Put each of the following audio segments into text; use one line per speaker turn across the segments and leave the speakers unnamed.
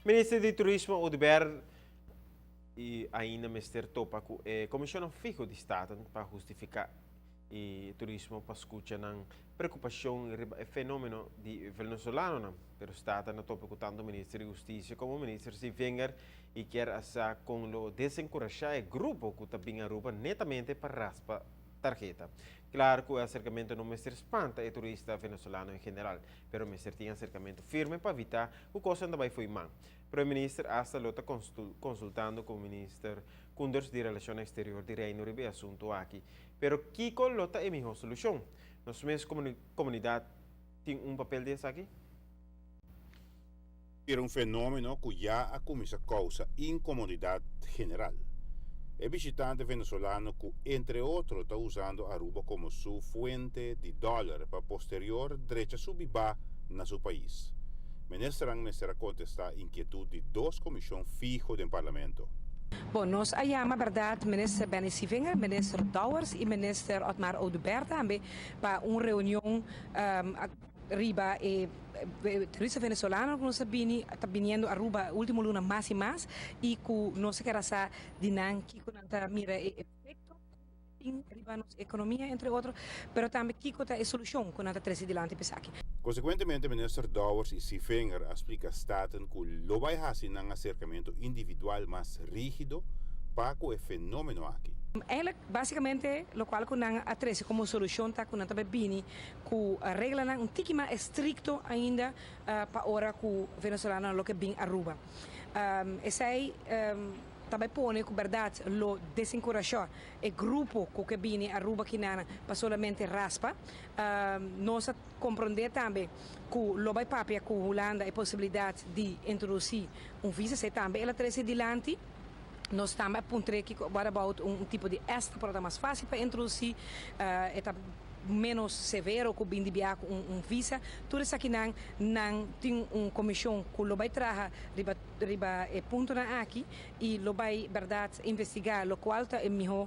Ministro de Turismo, Udber, e ainda Mr. Topa, Comissão Fijo de Estado para justificar e turismo para escutar a preocupação e fenômeno de venezuelano, pero Estado na topa com tanto Ministro de Justiça como Ministro se venga e quer essa com o desencorajar o grupo que está bem Aruba netamente para raspa tarjeta. Claro que o acercamento não Mr. espanta e turista venezuelano em geral, pero Mr. tem acercamento firme para evitar que o coisa não vai foi mal. Pero o Ministro hasta lo está consultando com o Ministro Kunders de Relações Exterior de Reino Unido assunto aqui. Pero Kiko lo está em melhor solução. Nós mesmos comunidade tem papel desse aqui?
Era um fenômeno que já começa a causar incomodidade geral. O visitante venezuelano que, entre outros, está usando Aruba como sua fuente de dólar para posterior direita subir na seu país. Ministrang será contestar a inquietude de duas comissões fijas do parlamento.
Bom, nós chamamos, verdade, ministro Benny Sivinger, ministro Douwers e ministro Otmar Oduber também para uma reunião riba e turista venezuelano que nós está vindo a Aruba último luna mais e mais e que nós queremos dinâmica que nós mira efeito em riba nossa economia entre outros, mas também que é a solução que nós traz adiante para aqui.
Consequentemente, minister Douwers e Sivinger explica staten que lo vai fazer um acercamento individual mais rígido para o fenômeno aqui.
Eigenlijk, basicamente, lo qual que nós atrás como solução tá que nós também bini que a regra não um tique mais estricto ainda para hora que o venezuelano lo que bem Aruba. Esse aí também põe que verdade lo desencorajar o grupo que bini Aruba que nana para solamente raspa. Nós compreender também que lo vai papia que Holanda a possibilidade de introduzir visa se também ela traz adiante. Nós estamos a apontar que about tipo de extra para mais fácil para introduzir, menos severo que o bem de viajar visa. Tudo isso aqui não tem comissão que vai trazer riba ponto na aqui e lo vai verdade investigar lo qual é a melhor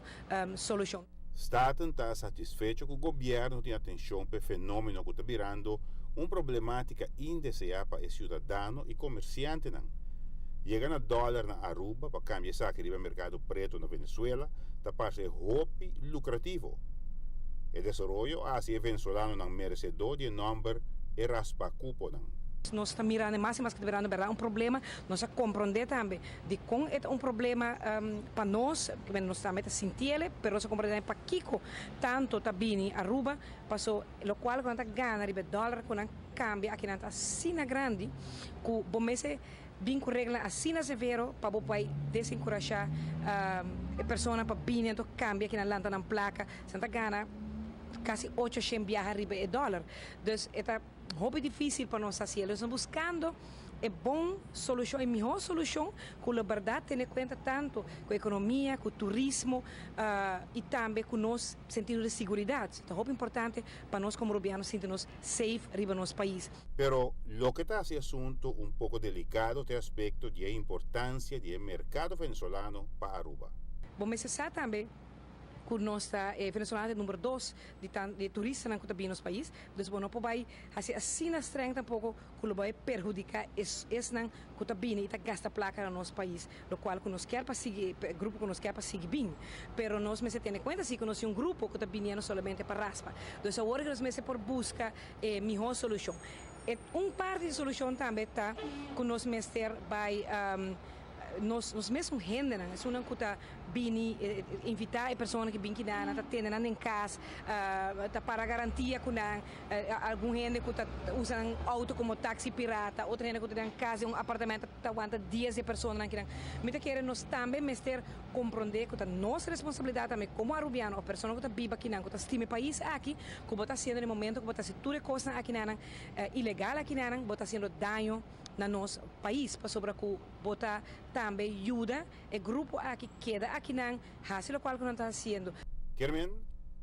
solução.
Staten está satisfeito que o governo tem atenção para o fenômeno que está virando uma problemática indesejada para o cidadão e comerciante. Chegando a dólar na Aruba para cambiar saque no mercado preto na Venezuela, está para ser hobby lucrativo. O desenvolvimento assim é venezuelano não merecedor de número e raspa cupo.
Nós estamos mirando mais e mais que deverão verdade problema, nós compreender também de como é problema para nós, que nós também sentimos, mas nós compreendemos para Kiko, tanto também Aruba, passou, o qual quando ganha de dólar, quando cambia aqui na Sina grande, que bom mês bem com regra assim severo para o pai desencorajar a pessoa para vir então cambia aqui na lanta na placa Santa Gana quase 800 viajar arriba de dólar então é muito difícil para nós assim eles estão buscando bom solução, melhor solução com a verdade tendo em conta tanto com a economia, com o turismo e também com o nosso sentido de segurança. Então, é muito importante para nós como rubianos sentirmos safe arriba no nosso país.
Pero lo que está esse assunto um pouco delicado tem aspecto de importância do mercado venezuelano para Aruba.
Bom, mas você sabe também que nós está venezuelano número 2 de turistas que estão no país, então não pode fazer assim na estranha tampouco que vai prejudicar esse não que está bem e está gasta placa no nosso país, o qual que nós quer para seguir grupo que nós quer para seguir bem, pero nós me se tem em conta se que nós um grupo que está vindo somente para raspa, então agora que nós me se por busca melhor solução. Parte de solução também está que nós mestre vai nós mesmos gente, é uma coisa bem invitar a pessoa que vem aqui está tendo em casa, para garantia que algum gente que usa auto como táxi pirata, outra gente que tem em casa apartamento que aguanta 10 pessoas aqui. Mas que nós também mestre compreender que nossa responsabilidade também como arubiano, a pessoa que está viva aqui, que está estima o país aqui, que está sendo no momento que está fazendo tudo coisa aqui ilegal aqui, que está fazendo dano no nosso país, para sobre que botar também ajuda o grupo aqui queda aqui não faz o qual que não está fazendo.
Carmen,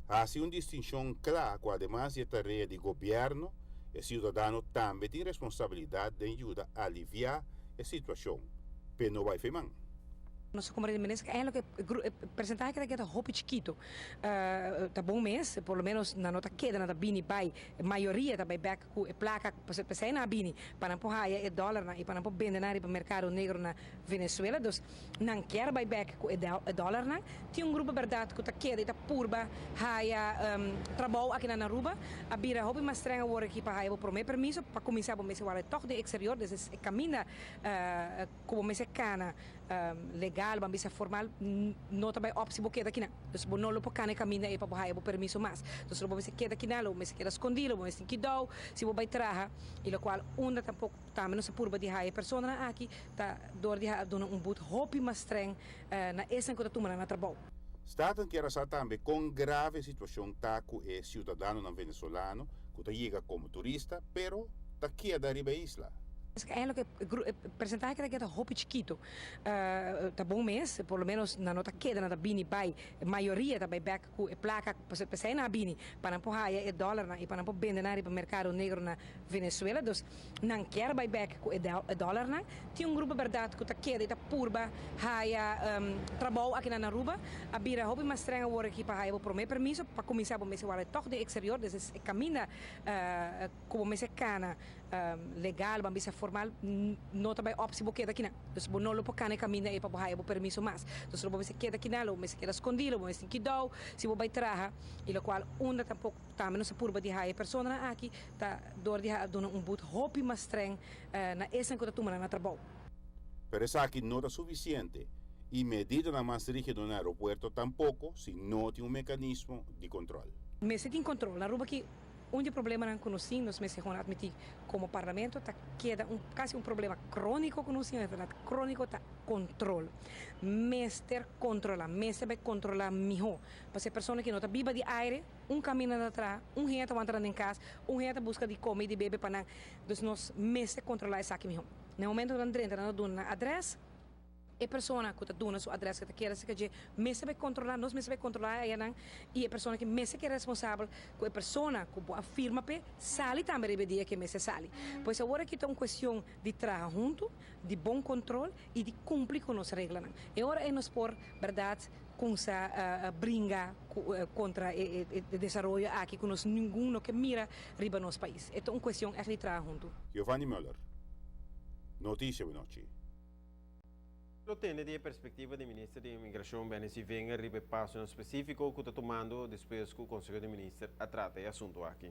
hace uma distinção clara que además de tarefa de governo, o cidadão também tem responsabilidade de ajudar a aliviar a situação, mas não vai fazer.
Nossa comunidade mineira é o percentagem que é roupa chiquito. Tá bom mês, pelo menos na nota queda na bini vai, maioria também back com placa, pensei na bini, para não porra é dólar e para não vender na para mercado negro na Venezuela, dos não quer vai back com dólar na. Tinha grupo verdade que tá queda e tá purba, haia trabalho aqui na Aruba, a bira roupa mais estranha agora aqui para haia por meu permisso para começar o mês agora toque de exterior, desses caminha como mês cana legal, bambisa formal, não também opção boqueta aqui na. Então, não lo pode caminhar e para borrar o permisso mais. Então, você queda aqui na, você queda escondido, você tem que dar, se você vai trabalhar, e o qual onda tampouco também não se purba de raia pessoa aqui, tá dor de dona boot roupa mais estranho na essa que tu na trabalho.
Staten quer assar também com grave situação taco e cidadão venezuelano que chega como turista, pero tá queda riba isla.
É o percentagem que é roupa chiquito. Tá bom mês, pelo menos na nota queda na bini vai, maioria também back com placa, pensei na bini, para não porra é dólar e para não vender na para mercado negro na Venezuela, dos não quer vai back com dólar na. Tinha grupo verdade que tá queda e tá purba, haia trabalho aqui na Aruba, a bira roupa mais estranha agora aqui para haia por meu permisso para começar o mês agora toque de exterior, desses caminha como mês cana legal, bambisa formal, não também opção boqueta aqui na. Então, não lo pode caminhar e para borrar o permisso mais. Então, você queda aqui na, você queda escondido, você tem que dar, se você vai trabalhar, e o qual onda tampouco também não se purba de raia pessoa aqui, tá dor de dona boot roupa mais estranho na essa que tu na trabalho.
Pero essa aqui não é suficiente. E medida na mais rígida no aeroporto tampouco, se não tem mecanismo de controle.
Me senti em controle. Na Aruba que onde o problema não conheci, nós me vamos admitir como parlamento, tá queda quase problema crônico conheci, é verdade, crônico tá controle. Mester controla, mester vai controlar melhor. Para ser pessoa que não tá viva de aire, caminho atrás, gente vai entrando em casa, gente busca de comer e de beber para não. Então nós mester controlar isso aqui melhor. No momento que nós entramos na adresse, a pessoa que está dando sua adresse que quer se que me se vai controlar, nós me se vai controlar aí não e a pessoa que me se que é responsável com a pessoa que afirma pe sale também dia que me se sale. Pois agora que está uma questão de trabalhar junto, de bom controle e de cumprir com as regras. E agora é nos por verdade com essa brinca contra o desenvolvimento aqui com nós ninguém que mira riba nosso país. É uma questão de trabalhar junto.
Giovanni Müller, notícia noite.
Lo tiene de perspectiva de ministro de Imigração, bem, se vem a passo específico que está tomando depois que o Conselho de Ministros trata o assunto aqui.